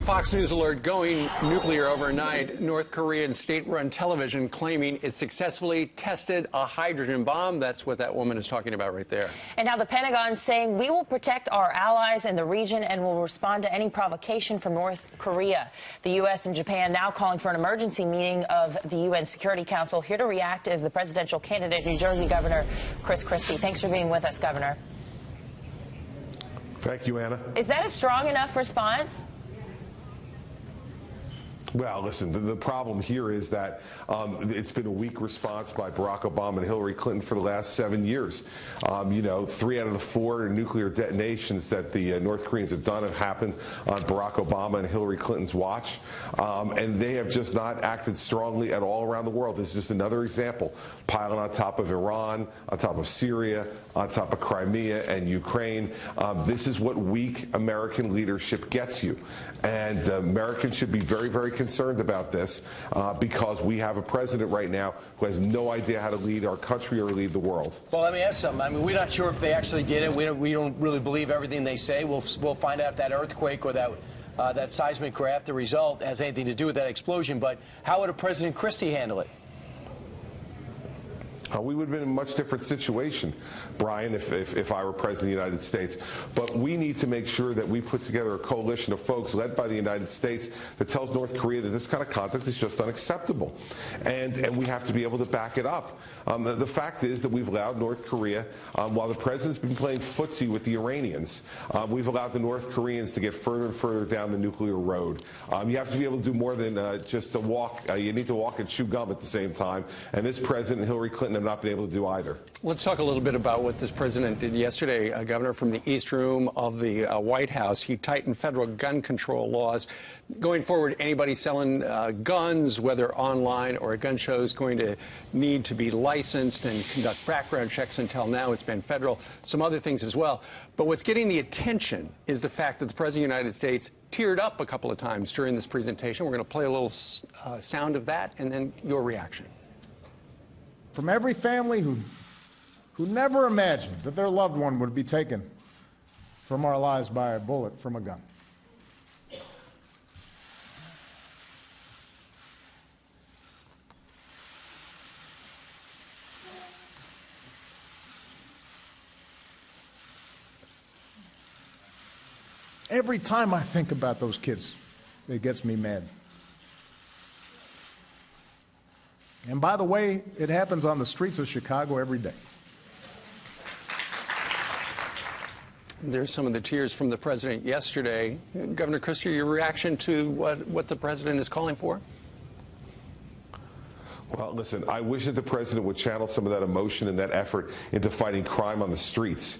Fox News alert going nuclear overnight. North Korean state-run television claiming it successfully tested a hydrogen bomb. That's what that woman is talking about right there. And now the Pentagon saying we will protect our allies in the region and will respond to any provocation from North Korea. The U.S. and Japan now calling for an emergency meeting of the UN Security Council. Here to react is the presidential candidate, New Jersey Governor Christie. Thanks for being with us, Governor. Thank you, Anna. Is that a strong enough response? Well, listen, the problem here is that it's been a weak response by Barack Obama and Hillary Clinton for the last 7 years. 3 out of the 4 nuclear detonations that the North Koreans have done have happened on Barack Obama and Hillary Clinton's watch. And they have just not acted strongly at all around the world. This is just another example, piling on top of Iran, on top of Syria, on top of Crimea and Ukraine. This is what weak American leadership gets you. And Americans should be very, very concerned about this because we have a president right now who has no idea how to lead our country or lead the world. Well, let me ask something. I mean, we're not sure if they actually did it. We don't really believe everything they say. We'll find out if that earthquake or that seismic craft, the result, has anything to do with that explosion. But how would a President Christie handle it? We would have been in a much different situation, Brian, if I were President of the United States. But we need to make sure that we put together a coalition of folks led by the United States that tells North Korea that this kind of conduct is just unacceptable. And we have to be able to back it up. The fact is that we've allowed North Korea, while the President's been playing footsie with the Iranians, we've allowed the North Koreans to get further and further down the nuclear road. You have to be able to do more than just to walk. You need to walk and chew gum at the same time. And this President and Hillary Clinton have not been able to do either. Let's talk a little bit about what this president did yesterday. Governor, from the East Room of the White House, he tightened federal gun control laws. Going forward, anybody selling guns, whether online or at gun shows, going to need to be licensed and conduct background checks. Until now, it's been federal. Some other things as well. But what's getting the attention is the fact that the President of the United States teared up a couple of times during this presentation. We're going to play a little sound of that and then your reaction. From every family who never imagined that their loved one would be taken from our lives by a bullet from a gun. Every time I think about those kids, it gets me mad. And by the way, it happens on the streets of Chicago every day. There's some of the tears from the president yesterday. Governor Christie, your reaction to what the president is calling for? Well, listen, I wish that the president would channel some of that emotion and that effort into fighting crime on the streets.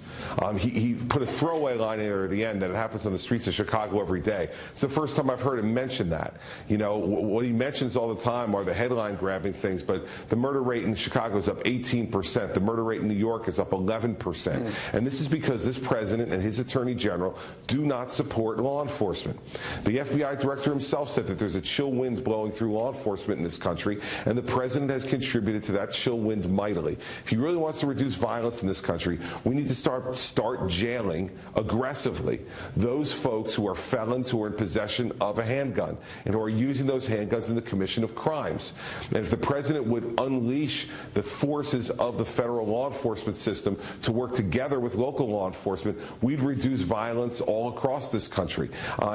He put a throwaway line in there at the end that it happens on the streets of Chicago every day. It's the first time I've heard him mention that. You know, what he mentions all the time are the headline-grabbing things, but the murder rate in Chicago is up 18%. The murder rate in New york is up 11%. And this is because this president and his attorney general do not support law enforcement. The FBI director himself said that there's a chill wind blowing through law enforcement in this country, and the president has contributed to that chill wind mightily. If he really wants to reduce violence in this country, we need to start jailing aggressively those folks who are felons who are in possession of a handgun and who are using those handguns in the commission of crimes. And if the president would unleash the forces of the federal law enforcement system to work together with local law enforcement, we'd reduce violence all across this country.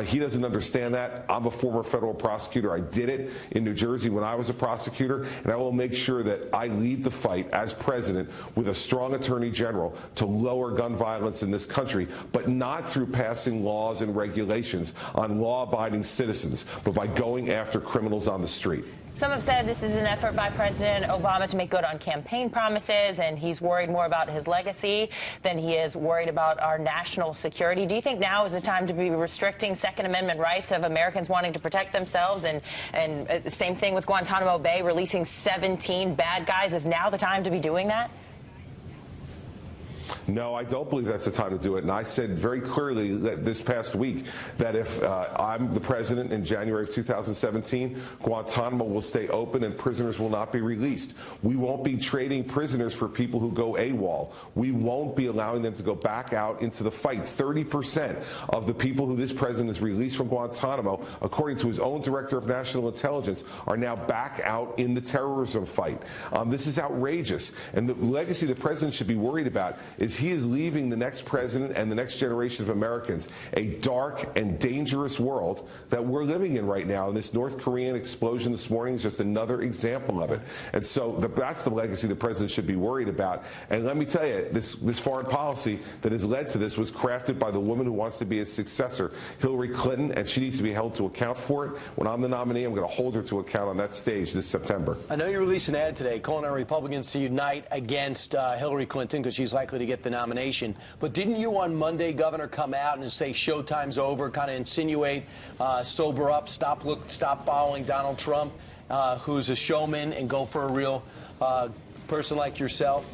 He doesn't understand that. I'm a former federal prosecutor. I did it in New Jersey when I was a prosecutor. And I will make sure that I lead the fight as president with a strong attorney general to lower gun violence in this country, but not through passing laws and regulations on law-abiding citizens, but by going after criminals on the street. Some have said this is an effort by President Obama to make good on campaign promises, and he's worried more about his legacy than he is worried about our national security. Do you think now is the time to be restricting Second Amendment rights of Americans wanting to protect themselves? And same thing with Guantanamo Bay, releasing 17 bad guys. Is now the time to be doing that? No, I don't believe that's the time to do it. And I said very clearly that this past week that if I'm the president in January of 2017, Guantanamo will stay open and prisoners will not be released. We won't be trading prisoners for people who go AWOL. We won't be allowing them to go back out into the fight. 30% of the people who this president has released from Guantanamo, according to his own director of national intelligence, are now back out in the terrorism fight. This is outrageous. And the legacy the president should be worried about is he is leaving the next president and the next generation of Americans a dark and dangerous world that we're living in right now. And this North Korean explosion this morning is just another example of it. And so that's the legacy the president should be worried about. And let me tell you, this foreign policy that has led to this was crafted by the woman who wants to be his successor, Hillary Clinton, and she needs to be held to account for it. When I'm the nominee, I'm going to hold her to account on that stage this September. I know you released an ad today calling on Republicans to unite against Hillary Clinton because she's likely to get the nomination. But didn't you on Monday, Governor, come out and say showtime's over, kind of insinuate, sober up, stop following Donald Trump, who's a showman, and go for a real person like yourself?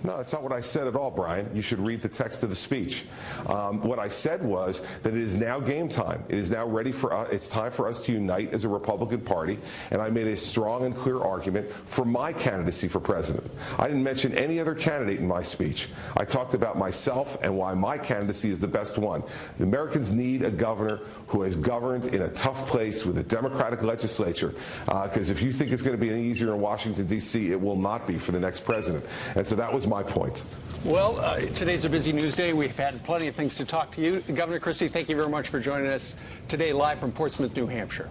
No, that's not what I said at all, Brian. You should read the text of the speech. What I said was that it is now game time. It is now ready for us. It's time for us to unite as a Republican Party, and I made a strong and clear argument for my candidacy for president. I didn't mention any other candidate in my speech. I talked about myself and why my candidacy is the best one. The Americans need a governor who has governed in a tough place with a Democratic legislature, because if you think it's going to be any easier in Washington, D.C., it will not be for the next president. And so that was my point. Well, today's a busy news day. We've had plenty of things to talk to you. Governor Christie, thank you very much for joining us today live from Portsmouth, New Hampshire.